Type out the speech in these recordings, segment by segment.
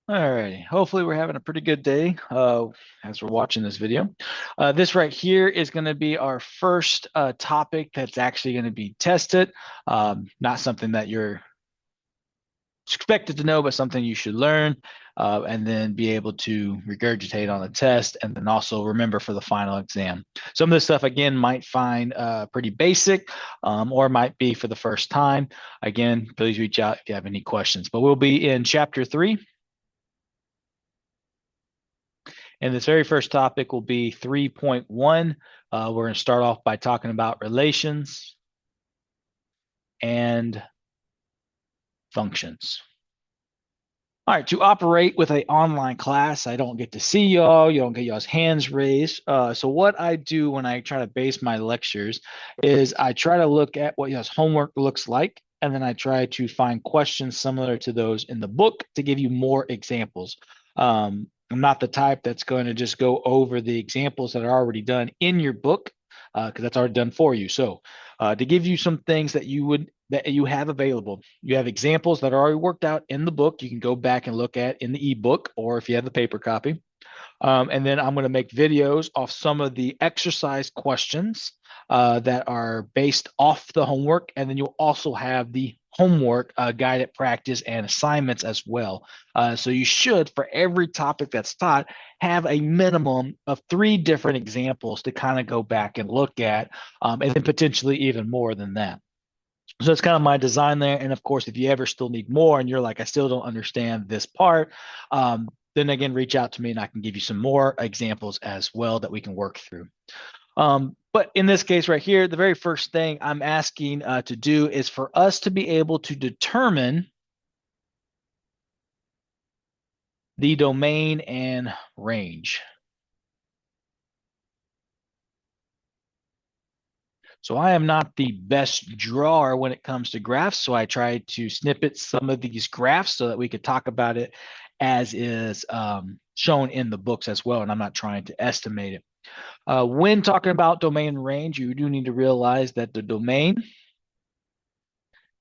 Alrighty, hopefully we're having a pretty good day as we're watching this video. This right here is going to be our first topic that's actually going to be tested. Not something that you're expected to know, but something you should learn and then be able to regurgitate on the test and then also remember for the final exam. Some of this stuff, again, might find pretty basic or might be for the first time. Again, please reach out if you have any questions. But we'll be in chapter 3. And this very first topic will be 3.1. We're going to start off by talking about relations and functions. All right, to operate with an online class, I don't get to see y'all. You don't get y'all's hands raised. So what I do when I try to base my lectures is I try to look at what y'all's homework looks like, and then I try to find questions similar to those in the book to give you more examples. I'm not the type that's going to just go over the examples that are already done in your book because that's already done for you. So to give you some things that you have available. You have examples that are already worked out in the book. You can go back and look at in the ebook, or if you have the paper copy. And then I'm going to make videos off some of the exercise questions that are based off the homework. And then you'll also have the homework guided practice and assignments as well. So you should, for every topic that's taught, have a minimum of 3 different examples to kind of go back and look at, and then potentially even more than that. So it's kind of my design there. And of course, if you ever still need more and you're like, I still don't understand this part, then again, reach out to me and I can give you some more examples as well that we can work through. But in this case right here, the very first thing I'm asking to do is for us to be able to determine the domain and range. So I am not the best drawer when it comes to graphs, so I tried to snippet some of these graphs so that we could talk about it as is shown in the books as well, and I'm not trying to estimate it. When talking about domain and range, you do need to realize that the domain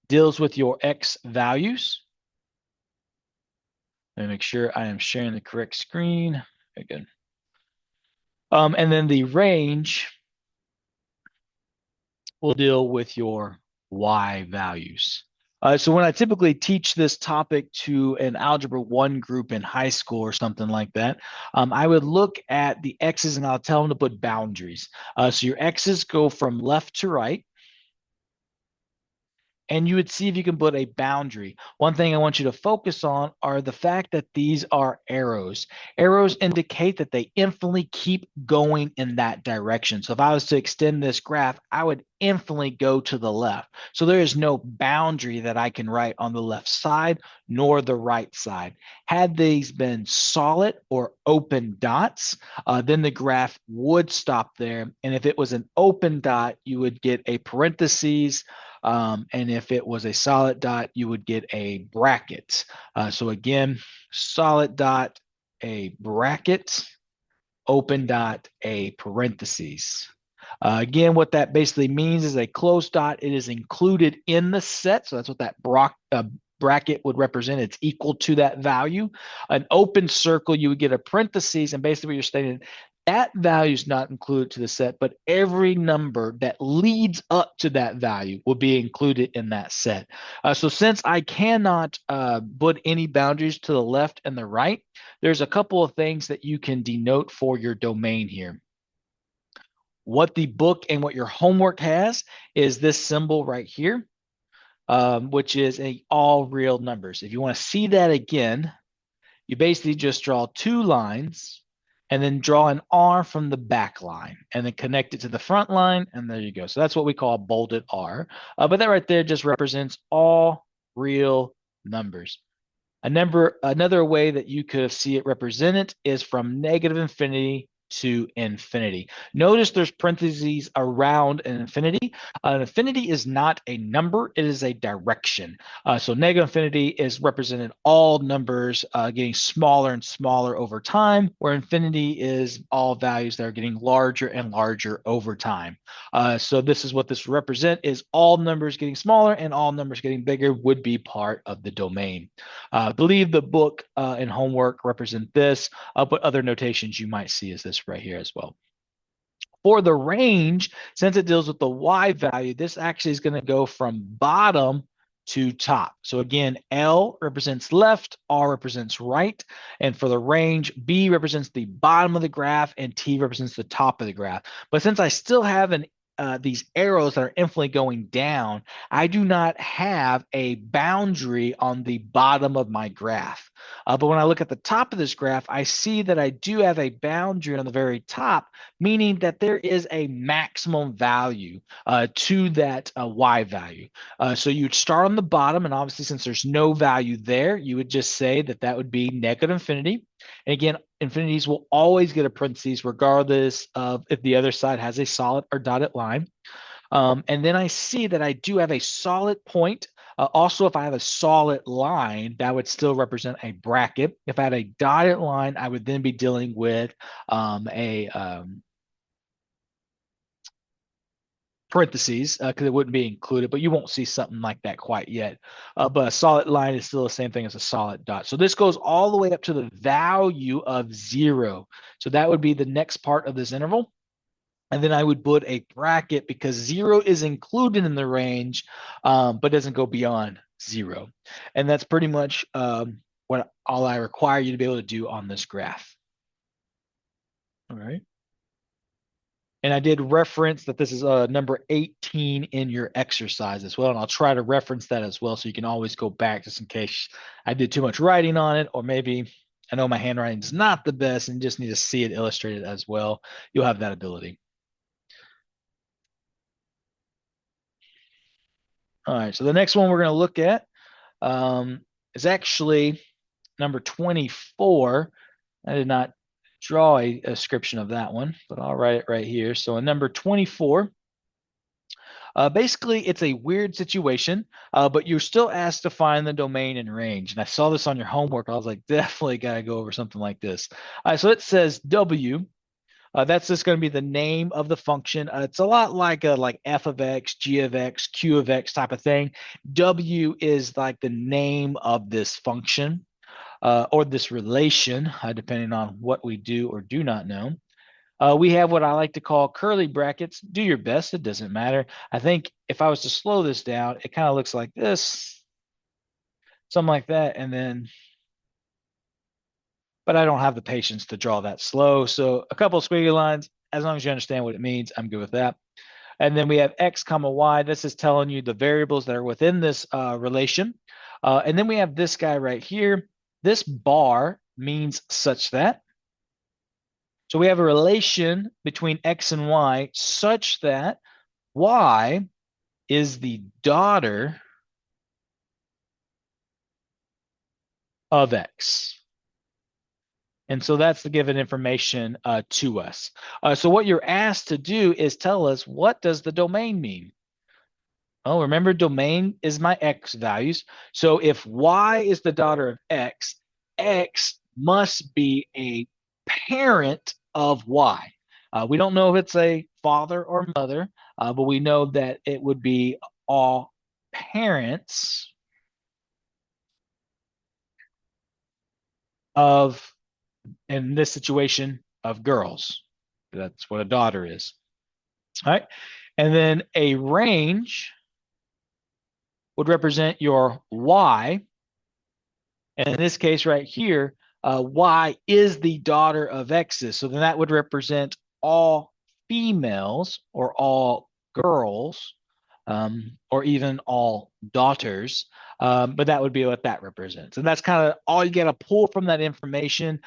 deals with your x values. Let me make sure I am sharing the correct screen. Very good. And then the range will deal with your y values. So when I typically teach this topic to an Algebra 1 group in high school or something like that, I would look at the x's and I'll tell them to put boundaries. So your x's go from left to right, and you would see if you can put a boundary. One thing I want you to focus on are the fact that these are arrows. Arrows indicate that they infinitely keep going in that direction. So if I was to extend this graph, I would infinitely go to the left. So there is no boundary that I can write on the left side nor the right side. Had these been solid or open dots, then the graph would stop there. And if it was an open dot, you would get a parentheses, and if it was a solid dot, you would get a bracket. So again, solid dot, a bracket, open dot, a parentheses. Again, what that basically means is a closed dot, it is included in the set. So that's what that bracket would represent. It's equal to that value. An open circle, you would get a parentheses, and basically what you're stating, that value is not included to the set, but every number that leads up to that value will be included in that set. So since I cannot put any boundaries to the left and the right, there's a couple of things that you can denote for your domain here. What the book and what your homework has is this symbol right here, which is all real numbers. If you want to see that again, you basically just draw 2 lines and then draw an R from the back line and then connect it to the front line. And there you go. So that's what we call a bolded R. But that right there just represents all real numbers. Another way that you could see it represented is from negative infinity to infinity. Notice there's parentheses around an infinity. An infinity is not a number, it is a direction. So negative infinity is represented all numbers getting smaller and smaller over time, where infinity is all values that are getting larger and larger over time. So this is what this represent is all numbers getting smaller and all numbers getting bigger would be part of the domain. I believe the book and homework represent this, but other notations you might see is this right here as well. For the range, since it deals with the Y value, this actually is going to go from bottom to top. So again, L represents left, R represents right. And for the range, B represents the bottom of the graph and T represents the top of the graph. But since I still have these arrows that are infinitely going down, I do not have a boundary on the bottom of my graph. But when I look at the top of this graph, I see that I do have a boundary on the very top, meaning that there is a maximum value to that Y value. So you'd start on the bottom, and obviously since there's no value there, you would just say that that would be negative infinity. And again, infinities will always get a parentheses regardless of if the other side has a solid or dotted line. And then I see that I do have a solid point. Also, if I have a solid line, that would still represent a bracket. If I had a dotted line, I would then be dealing with a parentheses because it wouldn't be included, but you won't see something like that quite yet. But a solid line is still the same thing as a solid dot. So this goes all the way up to the value of 0. So that would be the next part of this interval. And then I would put a bracket because 0 is included in the range, but doesn't go beyond 0. And that's pretty much what all I require you to be able to do on this graph. All right. And I did reference that this is number 18 in your exercise as well. And I'll try to reference that as well so you can always go back just in case I did too much writing on it, or maybe I know my handwriting is not the best and just need to see it illustrated as well. You'll have that ability. All right, so the next one we're going to look at is actually number 24. I did not draw a description of that one, but I'll write it right here. So in number 24, basically it's a weird situation, but you're still asked to find the domain and range. And I saw this on your homework. I was like, definitely got to go over something like this. All right, so it says W. That's just going to be the name of the function. It's a lot like f of x, g of x, q of x type of thing. W is like the name of this function or this relation, depending on what we do or do not know. We have what I like to call curly brackets. Do your best. It doesn't matter. I think if I was to slow this down, it kind of looks like this, something like that. And then but I don't have the patience to draw that slow. So a couple of squiggly lines, as long as you understand what it means, I'm good with that. And then we have x comma y. This is telling you the variables that are within this relation. And then we have this guy right here. This bar means such that. So we have a relation between x and y such that y is the daughter of x. And so that's the given information to us. So what you're asked to do is tell us, what does the domain mean? Oh, remember, domain is my x values. So if y is the daughter of x, x must be a parent of y. We don't know if it's a father or mother, but we know that it would be all parents of, in this situation, of girls. That's what a daughter is. All right. And then a range would represent your y. And in this case right here, y is the daughter of x's. So then that would represent all females or all girls, or even all daughters. But that would be what that represents. And that's kind of all you got to pull from that information.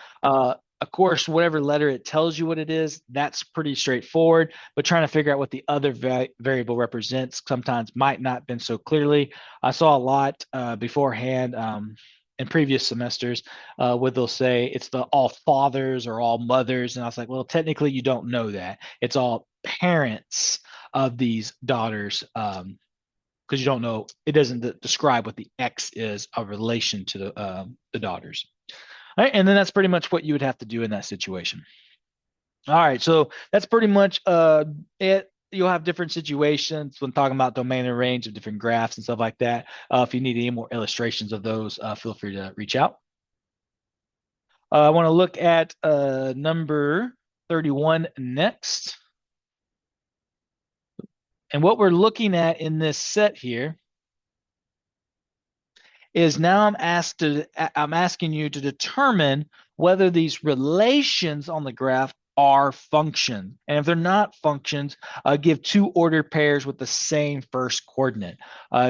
Of course, whatever letter it tells you what it is, that's pretty straightforward. But trying to figure out what the other variable represents sometimes might not have been so clearly. I saw a lot beforehand. in previous semesters, where they'll say it's the all fathers or all mothers, and I was like, well, technically you don't know that. It's all parents of these daughters, because you don't know, it doesn't describe what the X is of relation to the daughters. All right, and then that's pretty much what you would have to do in that situation. All right, so that's pretty much it. You'll have different situations when talking about domain and range of different graphs and stuff like that. If you need any more illustrations of those, feel free to reach out. I want to look at number 31 next. And what we're looking at in this set here is now I'm asking you to determine whether these relations on the graph are functions. And if they're not functions, give two ordered pairs with the same first coordinate.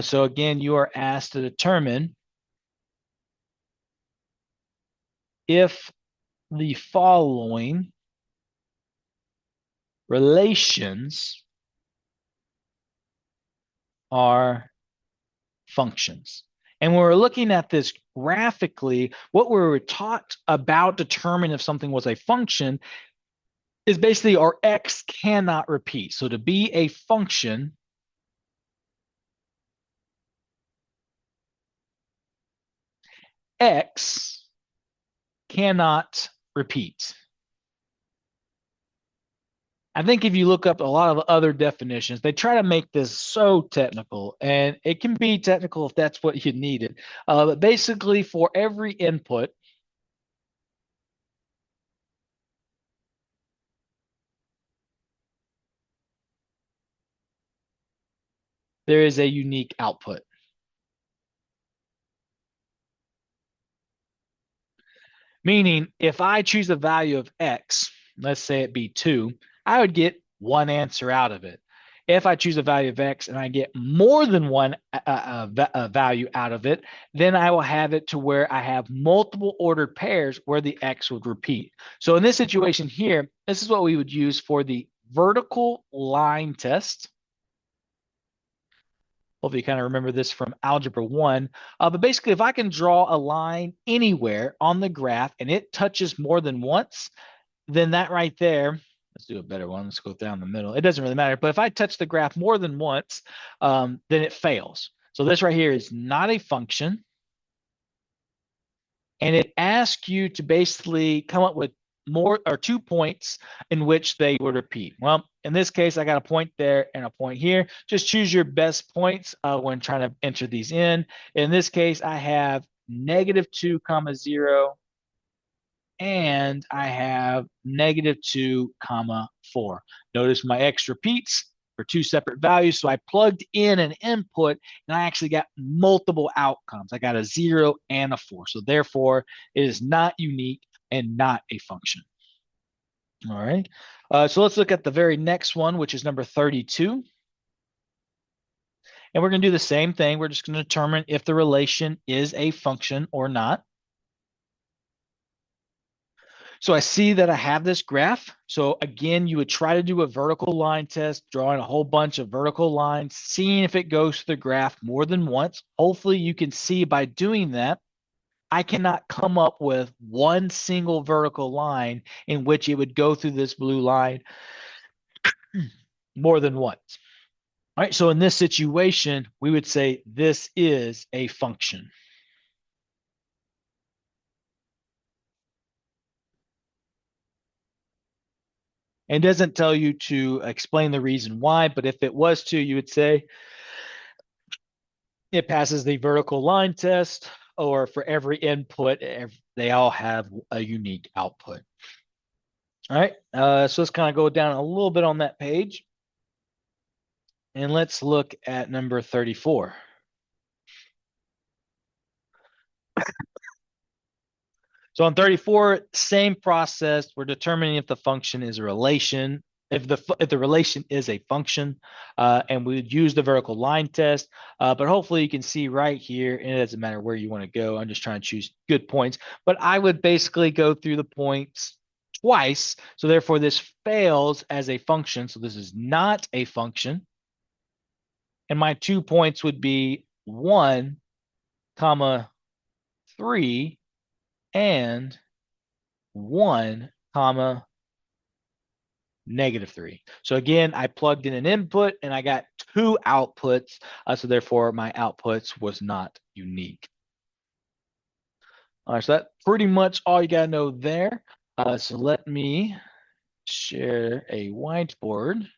So again, you are asked to determine if the following relations are functions. And when we're looking at this graphically, what we were taught about determining if something was a function is basically our X cannot repeat. So to be a function, X cannot repeat. I think if you look up a lot of other definitions, they try to make this so technical, and it can be technical if that's what you needed. But basically, for every input, there is a unique output. Meaning, if I choose a value of X, let's say it be 2, I would get one answer out of it. If I choose a value of X and I get more than one value out of it, then I will have it to where I have multiple ordered pairs where the X would repeat. So in this situation here, this is what we would use for the vertical line test. Hopefully you kind of remember this from Algebra 1. But basically, if I can draw a line anywhere on the graph and it touches more than once, then that right there, let's do a better one. Let's go down the middle. It doesn't really matter. But if I touch the graph more than once, then it fails. So this right here is not a function. And it asks you to basically come up with more or 2 points in which they would repeat. Well, in this case, I got a point there and a point here. Just choose your best points when trying to enter these in. In this case, I have -2, 0, and I have -2, 4. Notice my X repeats for 2 separate values. So I plugged in an input and I actually got multiple outcomes. I got a 0 and a 4. So therefore, it is not unique and not a function. All right. So let's look at the very next one, which is number 32. And we're going to do the same thing. We're just going to determine if the relation is a function or not. So I see that I have this graph. So again, you would try to do a vertical line test, drawing a whole bunch of vertical lines, seeing if it goes to the graph more than once. Hopefully you can see by doing that, I cannot come up with one single vertical line in which it would go through this blue line more than once. All right, so in this situation, we would say this is a function. It doesn't tell you to explain the reason why, but if it was to, you would say it passes the vertical line test, or for every input, they all have a unique output. All right, so let's kind of go down a little bit on that page. And let's look at number 34. So on 34, same process. We're determining if the function is a relation, if the relation is a function, and we would use the vertical line test. But hopefully you can see right here, and it doesn't matter where you want to go. I'm just trying to choose good points. But I would basically go through the points twice. So therefore, this fails as a function. So this is not a function. And my 2 points would be 1, 3. 3 and 1 comma -3. So again, I plugged in an input and I got 2 outputs. So therefore my outputs was not unique. All right, so that's pretty much all you gotta know there. So let me share a whiteboard.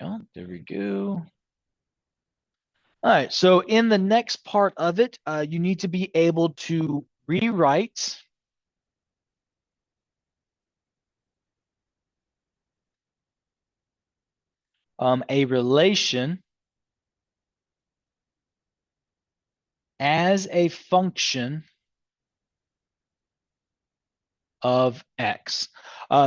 Yeah, there we go. All right, so in the next part of it, you need to be able to rewrite a relation as a function of x.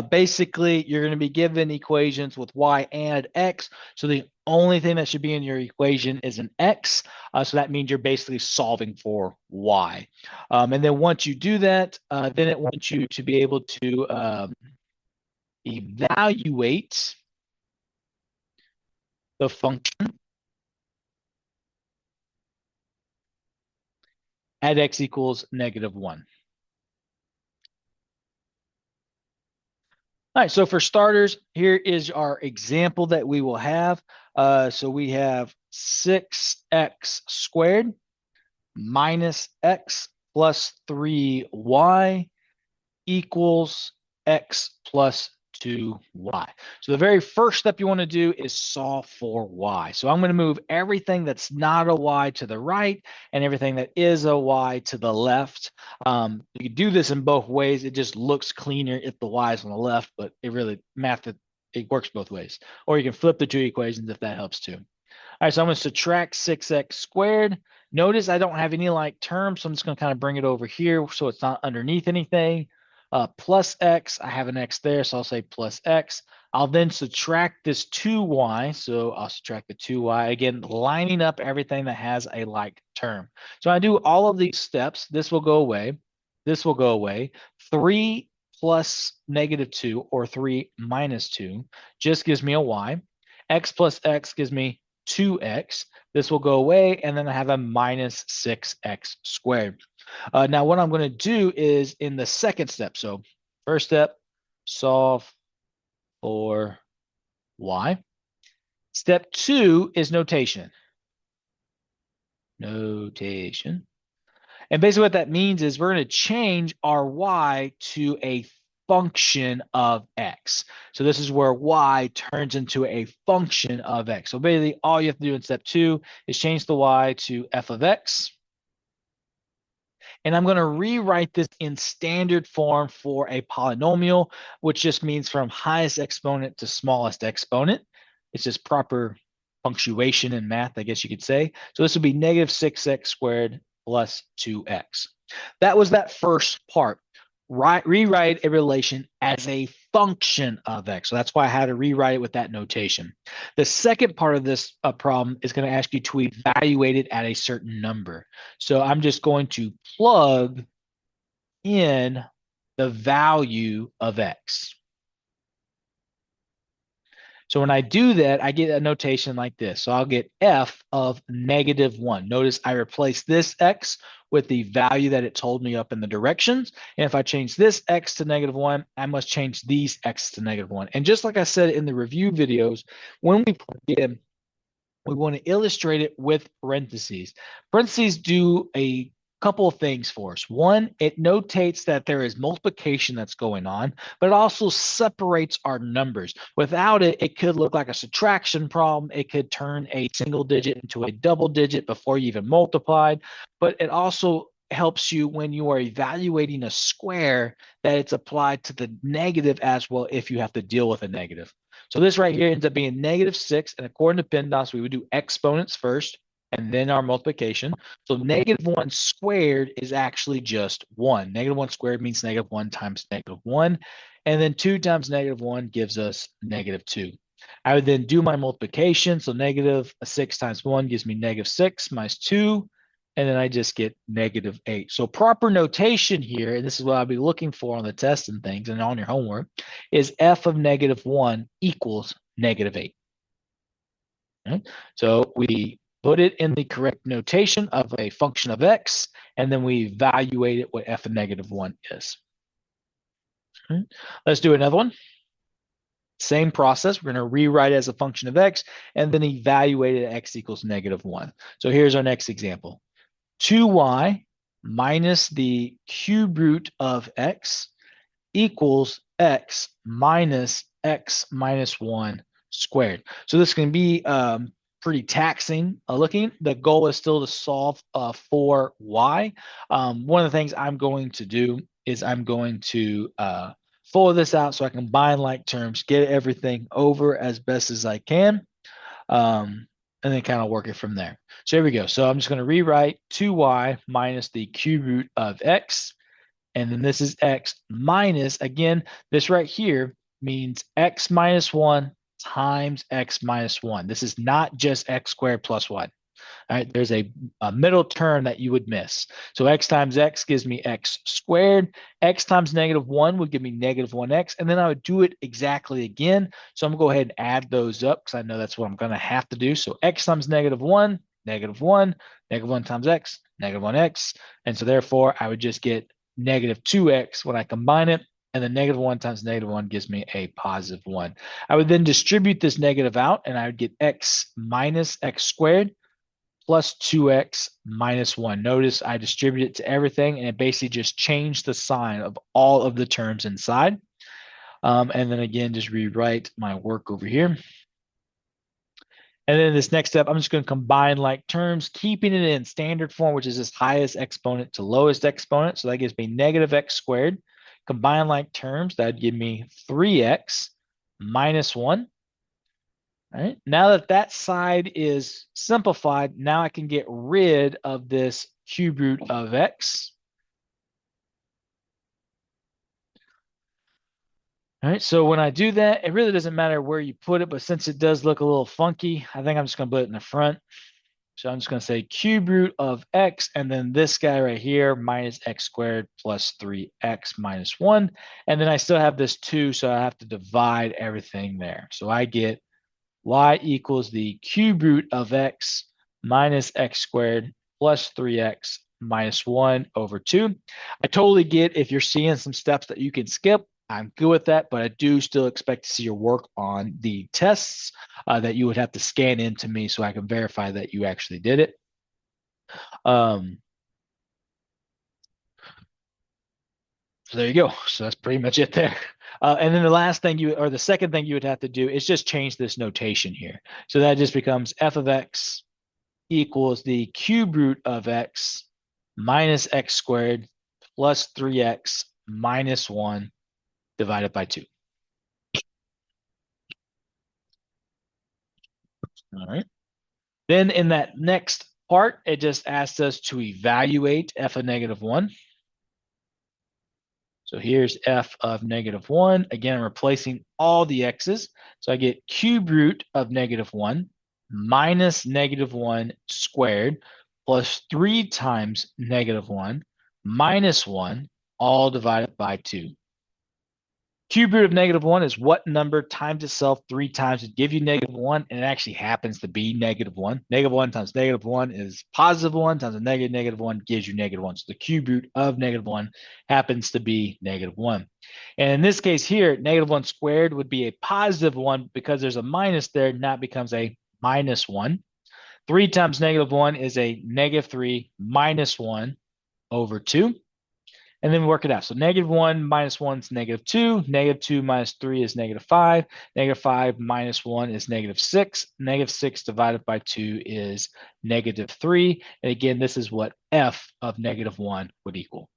Basically, you're going to be given equations with y and x. So the only thing that should be in your equation is an x. So that means you're basically solving for y. And then once you do that, then it wants you to be able to evaluate the function at x equals -1. All right, so for starters, here is our example that we will have. So we have 6x squared minus x plus 3y equals x plus 2y. So the very first step you want to do is solve for y. So I'm going to move everything that's not a y to the right and everything that is a y to the left. You can do this in both ways. It just looks cleaner if the y is on the left, but it really it works both ways. Or you can flip the two equations if that helps too. All right, so I'm going to subtract 6x squared. Notice I don't have any like terms, so I'm just going to kind of bring it over here so it's not underneath anything. Plus x, I have an x there, so I'll say plus x. I'll then subtract this 2y, so I'll subtract the 2y, again, lining up everything that has a like term. So I do all of these steps. This will go away. This will go away. 3 plus -2 or 3 minus 2 just gives me a y. X plus x gives me 2x. This will go away, and then I have a minus 6x squared. Now, what I'm going to do is in the second step. So first step, solve for y. Step 2 is notation. Notation. And basically what that means is we're going to change our y to a function of x. So this is where y turns into a function of x. So basically all you have to do in step 2 is change the y to f of x. And I'm going to rewrite this in standard form for a polynomial, which just means from highest exponent to smallest exponent. It's just proper punctuation in math, I guess you could say. So this would be -6x squared plus 2x. That was that first part. Rewrite a relation as a function of x. So that's why I had to rewrite it with that notation. The second part of this problem is going to ask you to evaluate it at a certain number. So I'm just going to plug in the value of x. So when I do that, I get a notation like this. So I'll get f of -1. Notice I replace this x with the value that it told me up in the directions. And if I change this x to -1, I must change these x to -1. And just like I said in the review videos, when we plug in, we want to illustrate it with parentheses. Parentheses do a couple of things for us. One, it notates that there is multiplication that's going on, but it also separates our numbers. Without it, it could look like a subtraction problem. It could turn a single digit into a double digit before you even multiplied, but it also helps you when you are evaluating a square that it's applied to the negative as well if you have to deal with a negative. So this right here ends up being -6, and according to PEMDAS, we would do exponents first and then our multiplication. So -1 squared is actually just 1. -1 squared means -1 times -1, and then 2 times -1 gives us -2. I would then do my multiplication, so -6 times 1 gives me -6 minus 2, and then I just get -8. So proper notation here, and this is what I'll be looking for on the test and things and on your homework, is f of -1 equals -8. Okay? So we put it in the correct notation of a function of x, and then we evaluate it what f of -1 is. Okay. Let's do another one. Same process. We're going to rewrite it as a function of x and then evaluate it at x equals -1. So here's our next example. 2y minus the cube root of x equals x minus 1 squared. So this can be pretty taxing looking. The goal is still to solve for y. One of the things I'm going to do is I'm going to follow this out so I can combine like terms, get everything over as best as I can, and then kind of work it from there. So here we go. So I'm just going to rewrite 2y minus the cube root of x. And then this is x minus, again, this right here means x minus 1 times x minus 1. This is not just x squared plus 1. All right, there's a middle term that you would miss. So x times x gives me x squared. X times -1 would give me -1x. And then I would do it exactly again. So I'm going to go ahead and add those up because I know that's what I'm going to have to do. So x times -1, -1, -1 times x, -1x. And so therefore, I would just get -2x when I combine it. And then -1 times -1 gives me a +1. I would then distribute this negative out, and I would get x minus x squared plus 2x minus 1. Notice I distribute it to everything, and it basically just changed the sign of all of the terms inside. And then again, just rewrite my work over here. And then this next step, I'm just going to combine like terms, keeping it in standard form, which is this highest exponent to lowest exponent. So that gives me -x squared. Combine like terms, that'd give me 3x minus 1. All right. Now that that side is simplified, now I can get rid of this cube root of x. All right, so when I do that, it really doesn't matter where you put it, but since it does look a little funky, I think I'm just going to put it in the front. So I'm just going to say cube root of x, and then this guy right here, minus x squared plus 3x minus 1. And then I still have this 2, so I have to divide everything there. So I get y equals the cube root of x minus x squared plus 3x minus 1 over 2. I totally get if you're seeing some steps that you can skip. I'm good with that, but I do still expect to see your work on the tests that you would have to scan in to me so I can verify that you actually did it. So there you go. So that's pretty much it there. And then the last thing or the second thing you would have to do is just change this notation here. So that just becomes f of x equals the cube root of x minus x squared plus 3x minus 1 divided by 2. All right. Then in that next part, it just asks us to evaluate f of -1. So here's f of -1. Again, I'm replacing all the x's. So I get cube root of -1 minus -1 squared plus 3 times -1 minus 1, all divided by 2. Cube root of -1 is what number times itself 3 times to give you -1, and it actually happens to be -1. -1 times -1 is +1 times a -1 gives you -1. So the cube root of -1 happens to be -1. And in this case here, -1 squared would be a +1 because there's a minus there, now it becomes a -1. 3 times -1 is a -3 minus 1 over 2. And then we work it out. So -1 minus 1 is -2. -2 minus 3 is -5. -5 minus 1 is -6. -6 divided by 2 is -3. And again, this is what f of -1 would equal.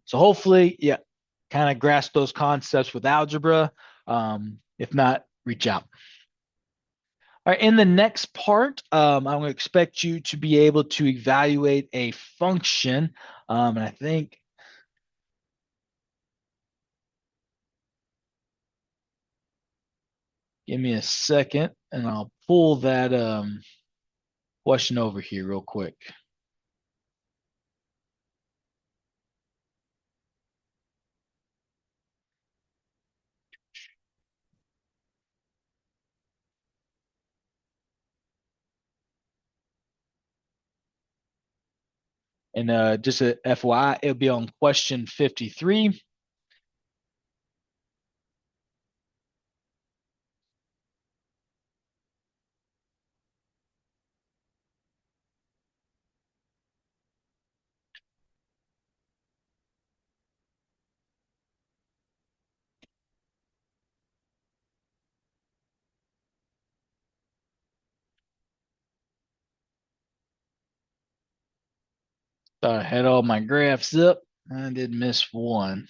So hopefully, yeah, kind of grasp those concepts with algebra. If not, reach out. All right, in the next part, I'm going to expect you to be able to evaluate a function. And I think, give me a second and I'll pull that question over here real quick. And just a FYI, it'll be on question 53. Thought I had all my graphs up. I did miss one.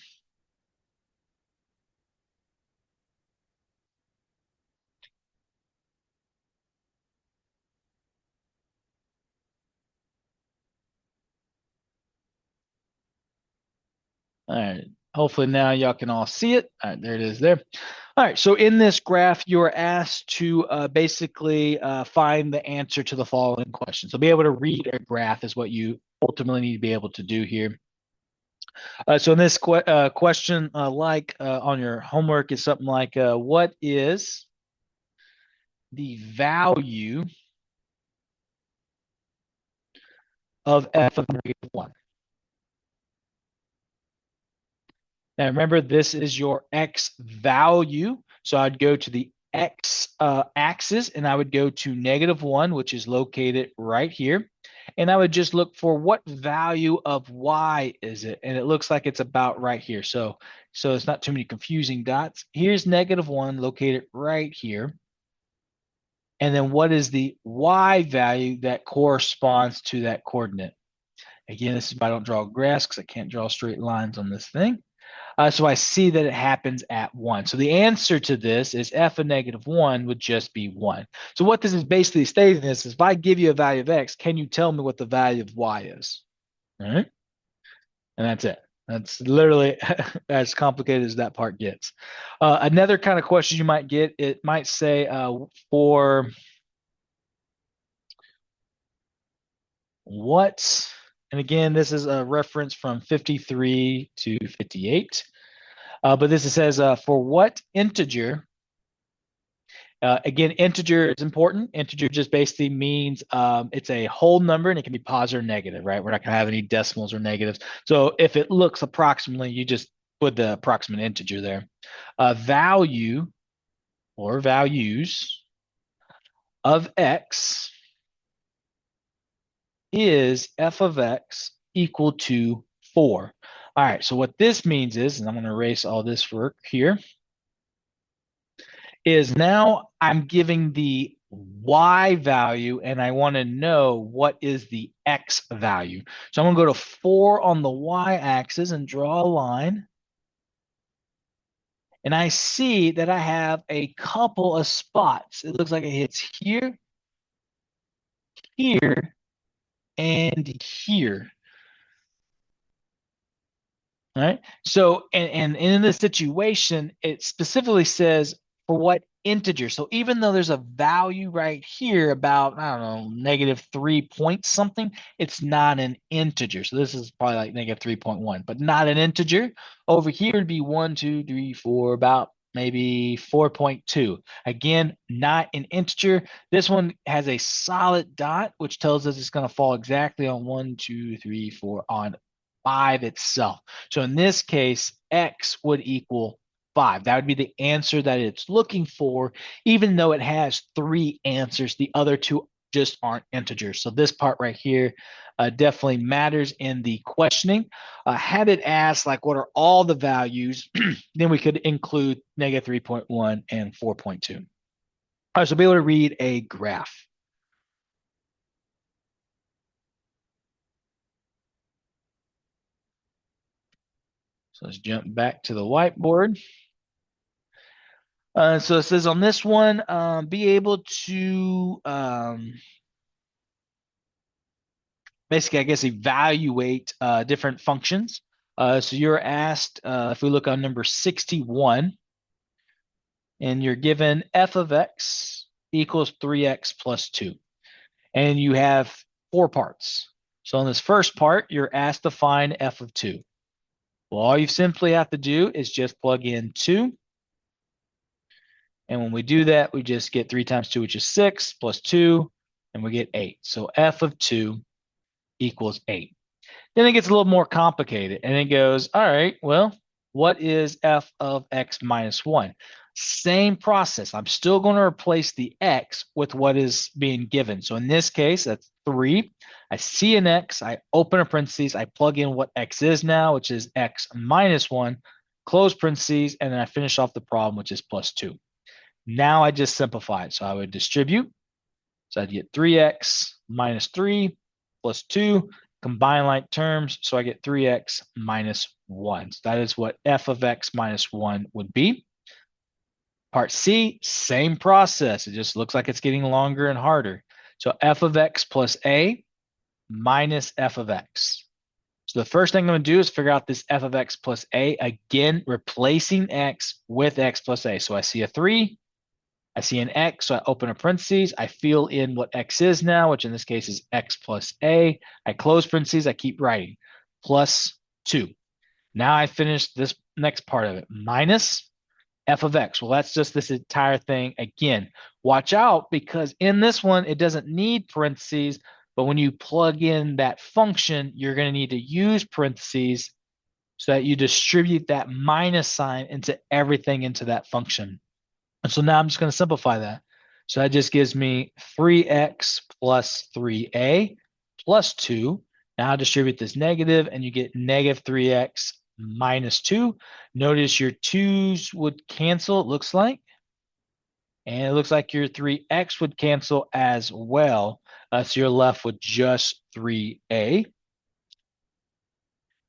All right. Hopefully now y'all can all see it. All right, there it is there. All right, so in this graph, you are asked to basically find the answer to the following question. So be able to read a graph is what you ultimately need to be able to do here. So in this question, on your homework, is something like, what is the value of f of -1? Now remember, this is your x value. So I'd go to the x axis and I would go to -1, which is located right here. And I would just look for what value of y is it? And it looks like it's about right here. So it's not too many confusing dots. Here's -1 located right here. And then what is the y value that corresponds to that coordinate? Again, this is why I don't draw graphs because I can't draw straight lines on this thing. So I see that it happens at 1. So the answer to this is f of -1 would just be 1. So what this is basically stating is if I give you a value of x, can you tell me what the value of y is? All right. And that's it. That's literally as complicated as that part gets. Another kind of question you might get, it might say for what, and again, this is a reference from 53 to 58. But this says for what integer, again, integer is important. Integer just basically means it's a whole number and it can be positive or negative, right? We're not going to have any decimals or negatives. So if it looks approximately, you just put the approximate integer there. Value or values of x is f of x equal to 4. All right, so what this means is, and I'm going to erase all this work here, is now I'm giving the y value and I want to know what is the x value. So I'm going to go to 4 on the y-axis and draw a line. And I see that I have a couple of spots. It looks like it hits here, here, and here. All right. So, and in this situation, it specifically says for what integer. So even though there's a value right here about, I don't know, -3 point something, it's not an integer. So this is probably like -3.1, but not an integer. Over here would be 1, 2, 3, 4, about maybe 4.2. Again, not an integer. This one has a solid dot, which tells us it's going to fall exactly on 1, 2, 3, 4 on 5 itself. So in this case, x would equal 5. That would be the answer that it's looking for, even though it has 3 answers. The other 2 just aren't integers. So this part right here definitely matters in the questioning. Had it asked, like, what are all the values, then we could include -3.1 and 4.2. All right, so be able to read a graph. So let's jump back to the whiteboard. So it says on this one, be able to basically, I guess, evaluate different functions. So you're asked, if we look on number 61, and you're given f of x equals 3x plus 2. And you have 4 parts. So in this first part, you're asked to find f of 2. Well, all you simply have to do is just plug in 2. And when we do that, we just get 3 times 2, which is 6, plus 2, and we get 8. So f of 2 equals 8. Then it gets a little more complicated, and it goes, all right, well, what is f of x minus 1? Same process. I'm still going to replace the x with what is being given. So in this case, that's 3. I see an x, I open a parentheses, I plug in what x is now, which is x minus 1, close parentheses, and then I finish off the problem, which is plus 2. Now I just simplify it. So I would distribute. So I'd get 3x minus 3 plus 2, combine like terms, so I get 3x minus 1. So that is what f of x minus 1 would be. Part C, same process. It just looks like it's getting longer and harder. So f of x plus a minus f of x. So the first thing I'm going to do is figure out this f of x plus a, again, replacing x with x plus a. So I see a 3, I see an x, so I open a parentheses, I fill in what x is now, which in this case is x plus a. I close parentheses, I keep writing, plus 2. Now I finish this next part of it, minus f of x. Well, that's just this entire thing again. Watch out, because in this one, it doesn't need parentheses, but when you plug in that function, you're going to need to use parentheses so that you distribute that minus sign into everything into that function. And so now I'm just going to simplify that. So that just gives me 3x plus 3a plus 2. Now distribute this negative, and you get negative 3x minus 2. Notice your 2's would cancel, it looks like. And it looks like your 3x would cancel as well. So you're left with just 3a.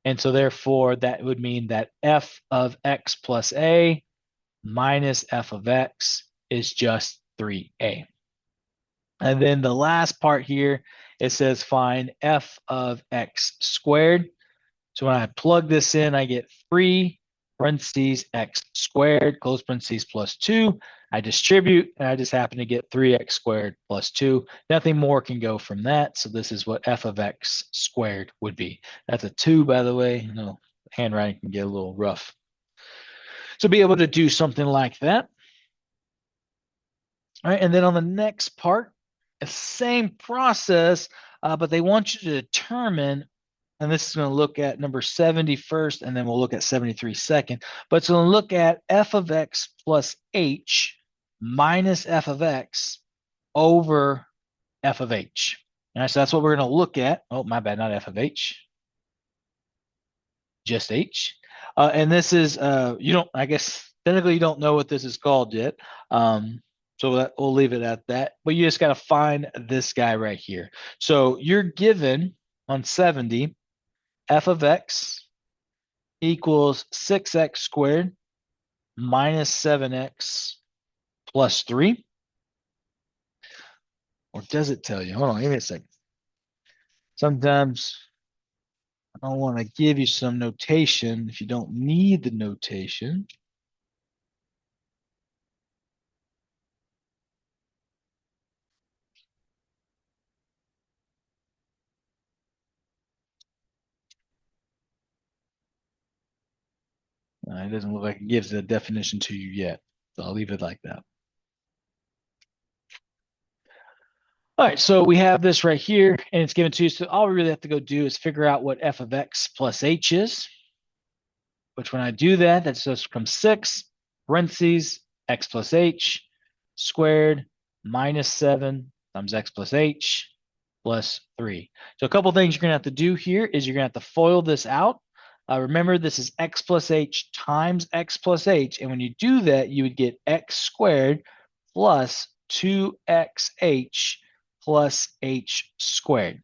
And so therefore, that would mean that f of x plus a minus f of x is just 3a. And then the last part here, it says find f of x squared. So when I plug this in, I get 3 parentheses x squared, close parentheses, plus 2. I distribute, and I just happen to get 3x squared plus 2. Nothing more can go from that. So this is what f of x squared would be. That's a 2, by the way. You know, handwriting can get a little rough. So be able to do something like that. All right, and then on the next part, the same process, but they want you to determine, and this is going to look at number 70 first, and then we'll look at 73 second, but it's going to look at f of x plus h minus f of x over f of h. All right, so that's what we're going to look at. Oh, my bad, not f of h, just h. And this is, I guess, technically you don't know what this is called yet. So we'll leave it at that. But you just got to find this guy right here. So you're given on 70, f of x equals 6x squared minus 7x plus 3. Or does it tell you? Hold on, give me a second. Sometimes I don't want to give you some notation if you don't need the notation. It doesn't look like it gives a definition to you yet. So I'll leave it like that. All right, so we have this right here, and it's given to you. So all we really have to go do is figure out what f of x plus h is, which when I do that, that just becomes 6, parentheses, x plus h, squared, minus 7 times x plus h, plus 3. So a couple things you're going to have to do here is you're going to have to FOIL this out. Remember, this is x plus h times x plus h, and when you do that, you would get x squared plus 2xh plus h squared.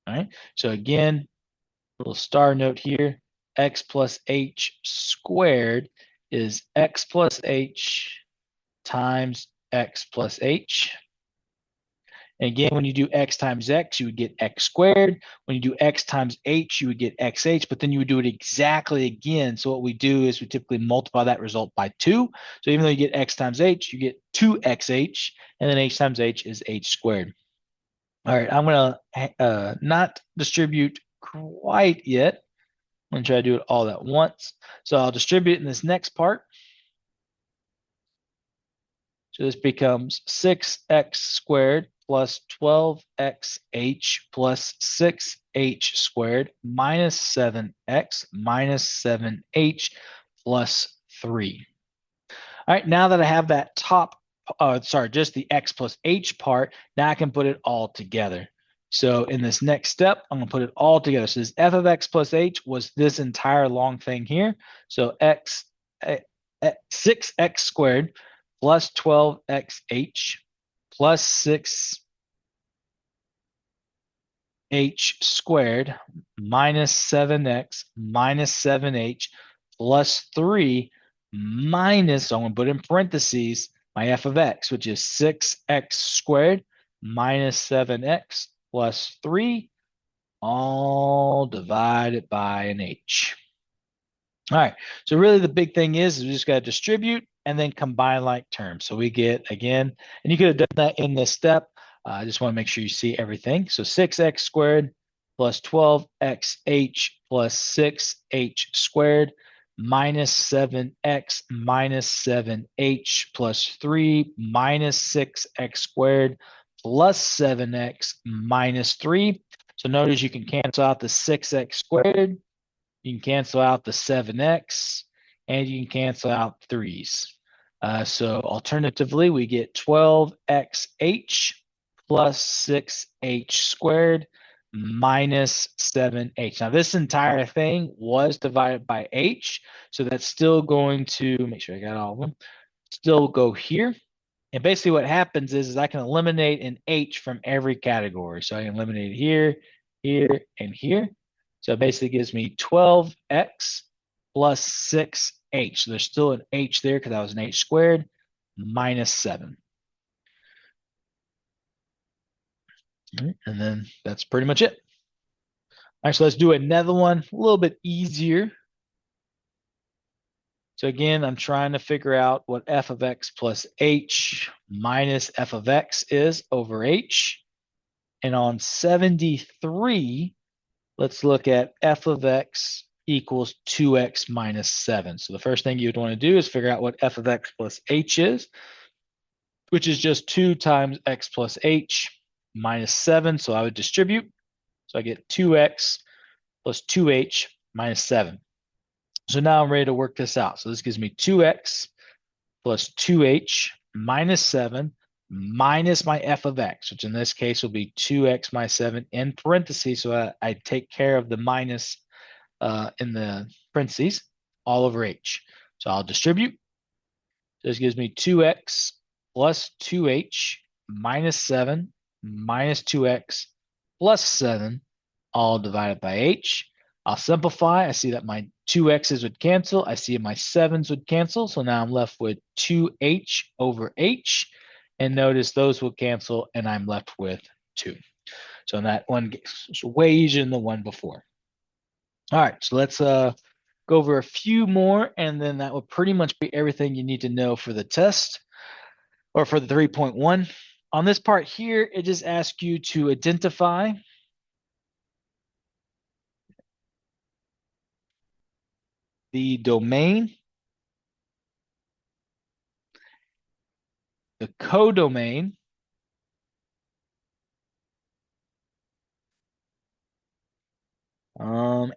All right, so again, little star note here, x plus h squared is x plus h times x plus h. And again, when you do x times x, you would get x squared. When you do x times h, you would get xh, but then you would do it exactly again. So what we do is we typically multiply that result by 2. So even though you get x times h, you get 2xh, and then h times h is h squared. All right, I'm going to not distribute quite yet. I'm going to try to do it all at once. So I'll distribute in this next part. So this becomes 6x squared plus 12xh plus 6h squared minus 7x minus 7h plus 3. All right, now that I have that just the x plus h part, now I can put it all together. So in this next step, I'm going to put it all together. So this f of x plus h was this entire long thing here. So 6x squared plus 12xh plus 6h squared minus 7x minus 7h plus 3 minus, so I'm going to put in parentheses, my f of x, which is 6x squared minus 7x plus 3, all divided by an h. All right, so really the big thing is we just got to distribute and then combine like terms. So we get, again, and you could have done that in this step. I just want to make sure you see everything. So 6x squared plus 12xh plus 6h squared minus 7x minus 7h plus 3 minus 6x squared plus 7x minus 3. So notice you can cancel out the 6x squared. You can cancel out the 7x, and you can cancel out 3's. So alternatively, we get 12xh plus 6h squared minus 7h. Now, this entire thing was divided by h, so that's still going to, make sure I got all of them, still go here. And basically what happens is I can eliminate an h from every category. So I can eliminate it here, here, and here. So it basically gives me 12x plus 6h. So there's still an h there because that was an h squared minus 7. And then that's pretty much it. All right, so let's do another one, a little bit easier. So again, I'm trying to figure out what f of x plus h minus f of x is over h. And on 73, let's look at f of x equals 2x minus 7. So the first thing you'd want to do is figure out what f of x plus h is, which is just 2 times x plus h minus 7. So I would distribute. So I get 2x plus 2h minus 7. So now I'm ready to work this out. So this gives me 2x plus 2h minus 7 minus my f of x, which in this case will be 2x minus 7 in parentheses. So I take care of the minus in the parentheses all over h. So I'll distribute. So this gives me 2x plus 2h minus 7 minus 2x plus 7 all divided by h. I'll simplify. I see that my 2x's would cancel. I see my 7's would cancel. So now I'm left with 2h over h. And notice those will cancel, and I'm left with 2. So that one gets way easier than the one before. All right, so let's go over a few more, and then that will pretty much be everything you need to know for the test, or for the 3.1. On this part here, it just asks you to identify the domain, the codomain,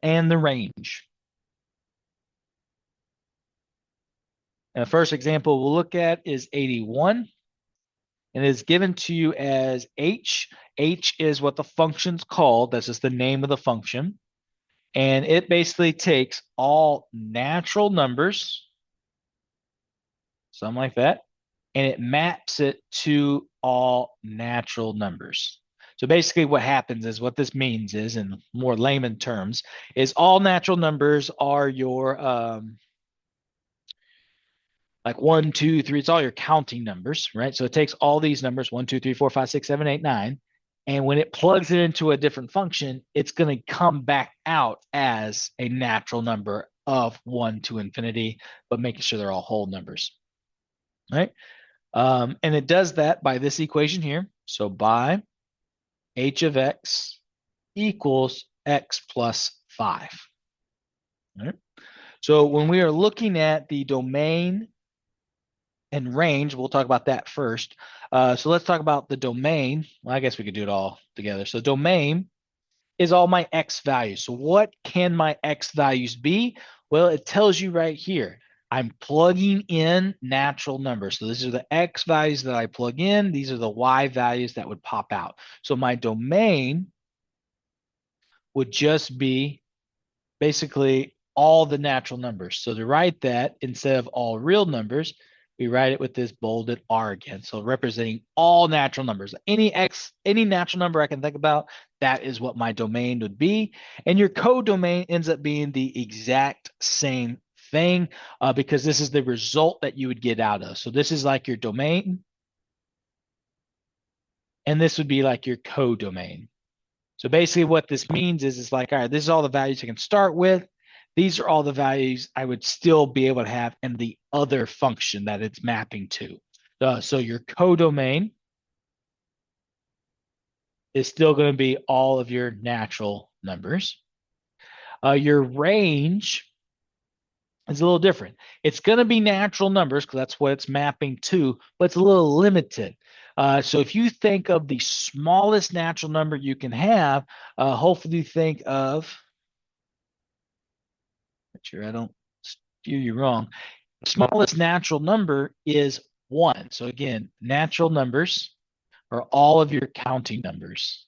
and the range. And the first example we'll look at is 81. And it is given to you as h. H is what the function's called. That's just the name of the function. And it basically takes all natural numbers, something like that, and it maps it to all natural numbers. So basically what happens is, what this means is, in more layman terms, is all natural numbers are your like 1, 2, 3, it's all your counting numbers, right? So it takes all these numbers, 1, 2, 3, 4, 5, 6, 7, 8, 9. And when it plugs it into a different function, it's going to come back out as a natural number of 1 to infinity, but making sure they're all whole numbers, right? And it does that by this equation here. So by h of x equals x plus 5. Right? So when we are looking at the domain and range. We'll talk about that first. So let's talk about the domain. Well, I guess we could do it all together. So domain is all my X values. So what can my X values be? Well, it tells you right here. I'm plugging in natural numbers. So these are the X values that I plug in. These are the Y values that would pop out. So my domain would just be basically all the natural numbers. So to write that, instead of all real numbers, we write it with this bolded R again. So representing all natural numbers. Any natural number I can think about, that is what my domain would be. And your codomain ends up being the exact same thing because this is the result that you would get out of. So this is like your domain, and this would be like your codomain. So basically what this means is it's like, all right, this is all the values I can start with. These are all the values I would still be able to have in the other function that it's mapping to. So your codomain is still going to be all of your natural numbers. Your range is a little different. It's going to be natural numbers because that's what it's mapping to, but it's a little limited. So if you think of the smallest natural number you can have, hopefully think of, make sure I don't steer you wrong. The smallest natural number is 1. So again, natural numbers are all of your counting numbers.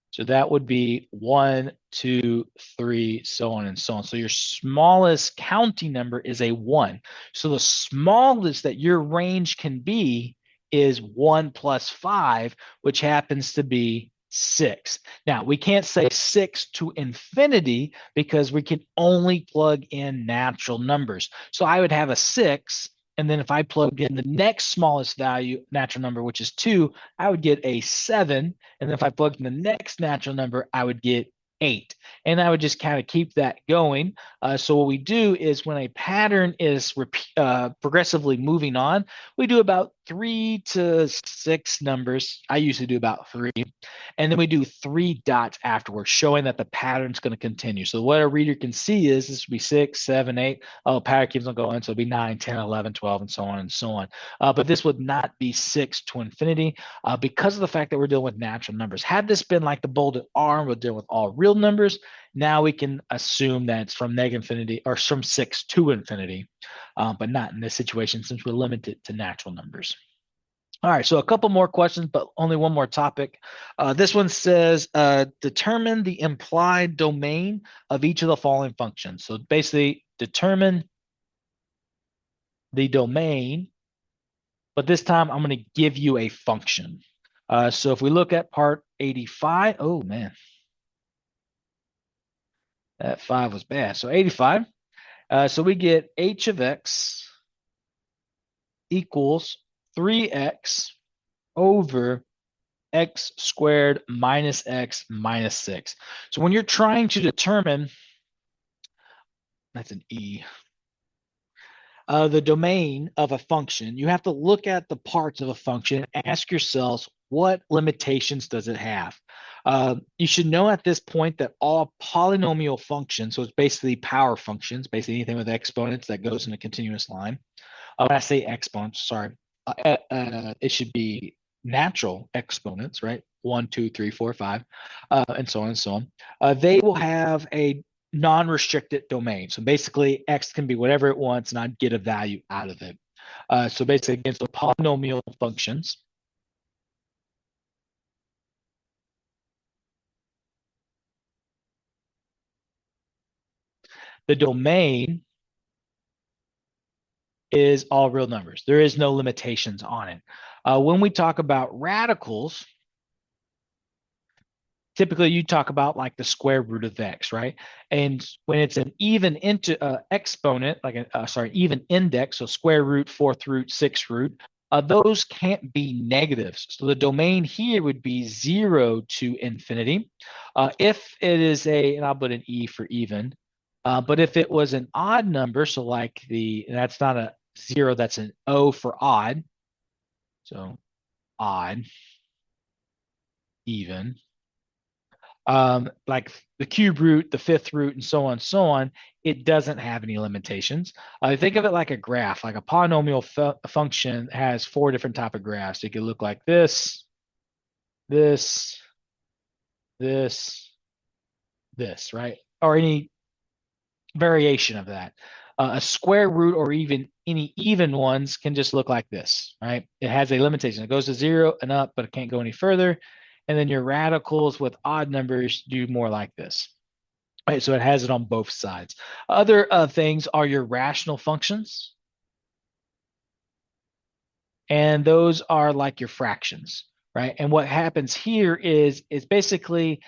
So that would be 1, 2, 3, so on and so on. So your smallest counting number is a 1. So the smallest that your range can be is 1 plus 5, which happens to be 6. Now, we can't say 6 to infinity because we can only plug in natural numbers. So I would have a 6, and then if I plugged in the next smallest value, natural number, which is 2, I would get a 7. And then if I plugged in the next natural number, I would get 8. And I would just kind of keep that going. So what we do is when a pattern is progressively moving on, we do about 3 to 6 numbers. I usually do about 3. And then we do 3 dots afterwards, showing that the pattern's going to continue. So what a reader can see is this would be 6, 7, 8. Oh, pattern keeps on going. So it'd be 9, 10, 11, 12, and so on and so on. But this would not be 6 to infinity because of the fact that we're dealing with natural numbers. Had this been like the bolded R, we're dealing with all real numbers. Now we can assume that it's from negative infinity or from 6 to infinity, but not in this situation since we're limited to natural numbers. All right, so a couple more questions, but only one more topic. This one says, determine the implied domain of each of the following functions. So basically, determine the domain, but this time I'm going to give you a function. So if we look at part 85, oh man, that 5 was bad. So 85, so we get h of x equals 3x over x squared minus x minus 6. So when you're trying to determine, that's an E, the domain of a function, you have to look at the parts of a function and ask yourselves, what limitations does it have? You should know at this point that all polynomial functions, so it's basically power functions, basically anything with exponents that goes in a continuous line. When I say exponents, sorry, it should be natural exponents, right? 1, 2, 3, 4, 5, and so on and so on. They will have a non-restricted domain. So basically, x can be whatever it wants, and I'd get a value out of it. So basically, against the polynomial functions, the domain is all real numbers. There is no limitations on it. When we talk about radicals, typically you talk about like the square root of x, right? And when it's an even exponent, like even index, so square root, fourth root, sixth root, those can't be negatives. So the domain here would be 0 to infinity. If it is and I'll put an E for even, but if it was an odd number, so like that's not a 0, that's an O for odd. So odd, even. like the cube root, the fifth root, and so on, it doesn't have any limitations. Think of it like a graph, like a polynomial function has four different type of graphs. It could look like this, this, this, right? Or any variation of that. A square root or even any even ones can just look like this, right? It has a limitation. It goes to 0 and up, but it can't go any further. And then your radicals with odd numbers do more like this. Right, so it has it on both sides. Other things are your rational functions, and those are like your fractions, right? And what happens here is basically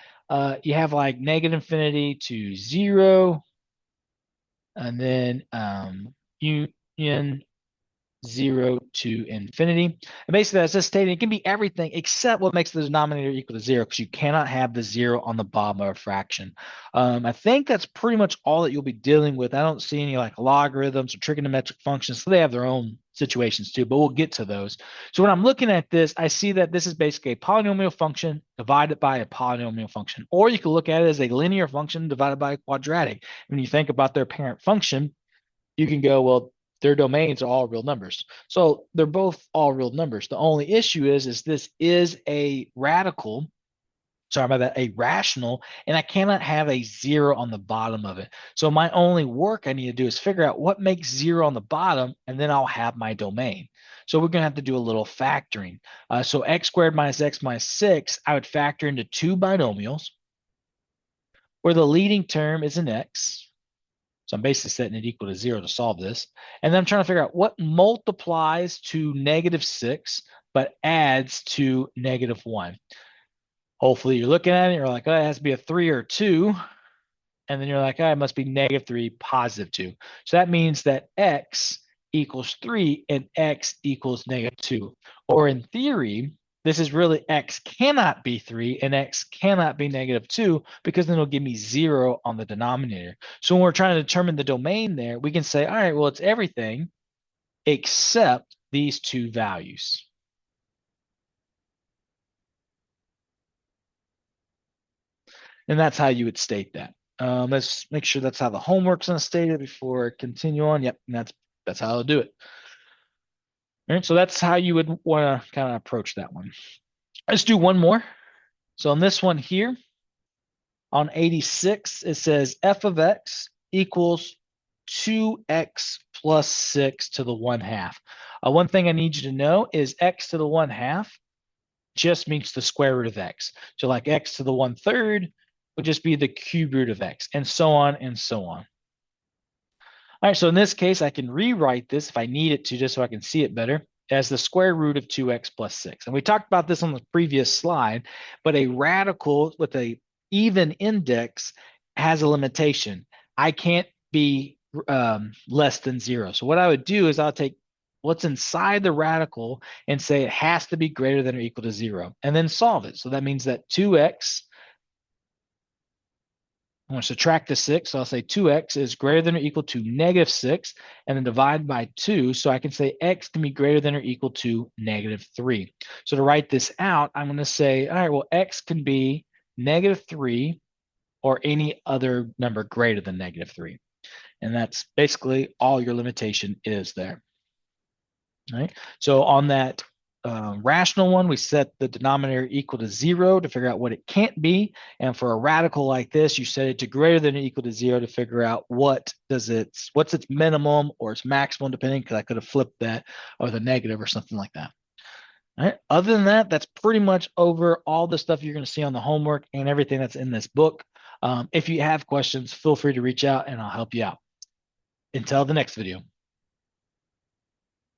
you have like negative infinity to 0, and then union 0 to infinity. And basically, that's just stating it can be everything except what makes the denominator equal to 0, because you cannot have the 0 on the bottom of a fraction. I think that's pretty much all that you'll be dealing with. I don't see any like logarithms or trigonometric functions, so they have their own situations too, but we'll get to those. So when I'm looking at this, I see that this is basically a polynomial function divided by a polynomial function, or you can look at it as a linear function divided by a quadratic. When you think about their parent function, you can go, well, their domains are all real numbers. So they're both all real numbers. The only issue is this is a radical, sorry about that, a rational, and I cannot have a 0 on the bottom of it. So my only work I need to do is figure out what makes 0 on the bottom, and then I'll have my domain. So we're going to have to do a little factoring. So x squared minus x minus 6, I would factor into two binomials where the leading term is an x. So I'm basically setting it equal to 0 to solve this. And then I'm trying to figure out what multiplies to -6, but adds to -1. Hopefully you're looking at it, you're like, oh, it has to be a 3 or 2. And then you're like, oh, it must be -3, +2. So that means that x equals 3 and x equals -2. Or in theory, this is really x cannot be 3 and x cannot be -2, because then it'll give me 0 on the denominator. So when we're trying to determine the domain there, we can say, all right, well, it's everything except these two values. And that's how you would state that. Let's make sure that's how the homework's gonna state it before I continue on. Yep, and that's how I'll do it. All right, so that's how you would want to kind of approach that one. Let's do one more. So on this one here, on 86, it says f of x equals 2x plus 6 to the 1/2. One thing I need you to know is x to the 1/2 just means the square root of x. So like x to the 1/3 would just be the cube root of x, and so on and so on. All right, so in this case, I can rewrite this if I need it to, just so I can see it better, as the square root of 2x plus 6. And we talked about this on the previous slide, but a radical with a even index has a limitation. I can't be less than 0. So what I would do is I'll take what's inside the radical and say it has to be greater than or equal to 0, and then solve it. So that means that 2x, I'm going to subtract the 6, so I'll say 2x is greater than or equal to -6, and then divide by 2, so I can say x can be greater than or equal to -3. So to write this out, I'm going to say, all right, well, x can be -3 or any other number greater than -3. And that's basically all your limitation is there. All right, so on that rational one, we set the denominator equal to 0 to figure out what it can't be. And for a radical like this, you set it to greater than or equal to 0 to figure out what's its minimum or its maximum, depending, because I could have flipped that with a negative or something like that. All right. Other than that, that's pretty much over all the stuff you're going to see on the homework and everything that's in this book. If you have questions, feel free to reach out and I'll help you out. Until the next video.